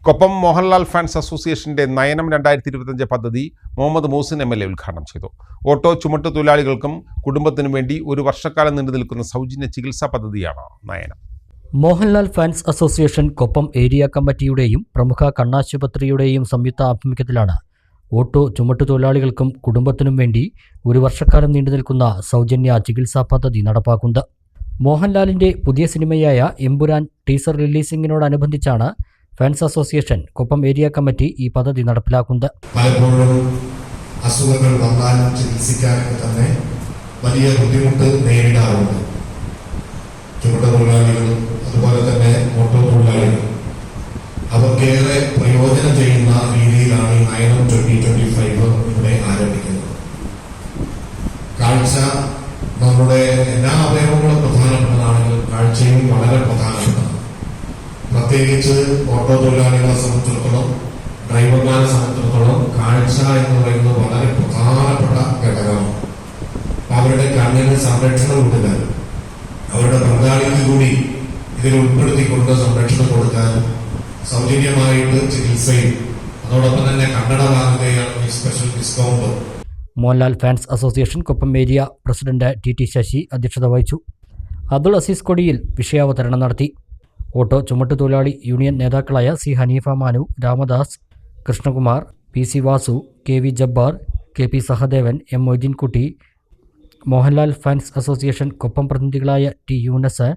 Koppam Mohanlal fans അസോസിയേഷന്റെ നയനം 2025 പദ്ധതി Muhammad Muhsin MLA ഉദ്ഘാടനം ചെയ്തു. ഓട്ടോ ചുമട്ടു തൊഴിലാളികൾക്കും കുടുംബത്തിനും വേണ്ടി ഒരു വർഷക്കാലം നീണ്ടു നിൽക്കുന്ന സൗജന്യ ചികിത്സാ പദ്ധതിയാണ് Nayanam. Mohanlal fans association Koppam area കമ്മിറ്റിയുടെയും പ്രമുഖ കണ്ണാശുപത്രിയുടെയും സംയുക്ത ആഭിമുഖ്യത്തിലാണ് ഓട്ടോ ചുമട്ടു തൊഴിലാളികൾക്കും കുടുംബത്തിനും വേണ്ടി ഒരു വർഷക്കാലം നീണ്ടു നിൽക്കുന്ന സൗജന്യ ചികിത്സാ പദ്ധതി നടപ്പാക്കുന്നത്. മോഹൻലാലിന്റെ പുതിയ സിനിമയായ എമ്പുരാൻ ടീസർ റിലീസിംഗിനോടനുബന്ധിച്ചാണ് fans association Koppam area committee ഈ പദ്ധതി നടപ്പിലാക്കുന്നത്. പലപ്പോഴും അസുഖങ്ങൾ വന്നാൽ ചികിത്സിക്കാനൊക്കെ തന്നെ വലിയ ബുദ്ധിമുട്ട് നേരിടാറുണ്ട്. ചുമട്ടു തൊഴിലാളികളും അതുപോലെ തന്നെ ഓട്ടോ തൊഴിലാളികളും അവർക്കേറെ പ്രയോജനം ചെയ്യുന്ന രീതിയിലാണ് ഈ നയനം 2025 ഇവിടെ ആരംഭിക്കുന്നത്. കാഴ്ച നമ്മുടെ എല്ലാ അവയവങ്ങളും പ്രധാനപ്പെട്ടതാണെങ്കിലും കാഴ്ചയും വളരെ പ്രധാനപ്പെട്ടതാണ്. പ്രത്യേകിച്ച് ഓട്ടോ തൊഴിലാളികളെ സംബന്ധിച്ചിടത്തോളം, ഡ്രൈവർമാരെ സംബന്ധിച്ചിടത്തോളം കാഴ്ച എന്ന് പറയുന്നത് വളരെ പ്രധാനപ്പെട്ട ഘടകമാണ്. അവരുടെ കണ്ണിന് സംരക്ഷണം കൊടുക്കാൻ, അവരുടെ പങ്കാളിക്ക് കൂടി ഇതിൽ ഉൾപ്പെടുത്തിക്കൊണ്ട് സംരക്ഷണം കൊടുക്കാനും സൗജന്യമായിട്ട് ചികിത്സയും അതോടൊപ്പം തന്നെ കണ്ണട വാങ്ങുകയാണ് ഈ special discount. Mohanlal fans association Koppam area president TT Sasi അധ്യക്ഷത വഹിച്ചു. അബ്ദുൾ അസീസ് കൊടിയിൽ വിഷയാവതരണം നടത്തി. ഓട്ടോ ചുമട്ടു തൊഴിലാളി യൂണിയൻ നേതാക്കളായ C Haneefa Manu, Ramdas, Krishnakumar, PC Vasu, KV Jabbar, KP Sahadevan, M Moideenkutty, Mohanlal fans association Koppam പ്രതിനിധികളായ T Younus,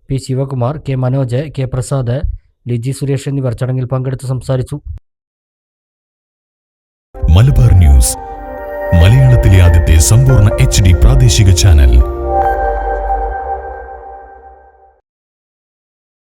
P Sivakumar, K Manoj, K Prasad, Liji Suresh എന്നിവർ ചടങ്ങിൽ പങ്കെടുത്ത് സംസാരിച്ചു. മലബാർ ന്യൂസ്, മലയാളത്തിലെ ആദ്യത്തെ സമ്പൂർണ്ണ HD പ്രാദേശിക ചാനൽ.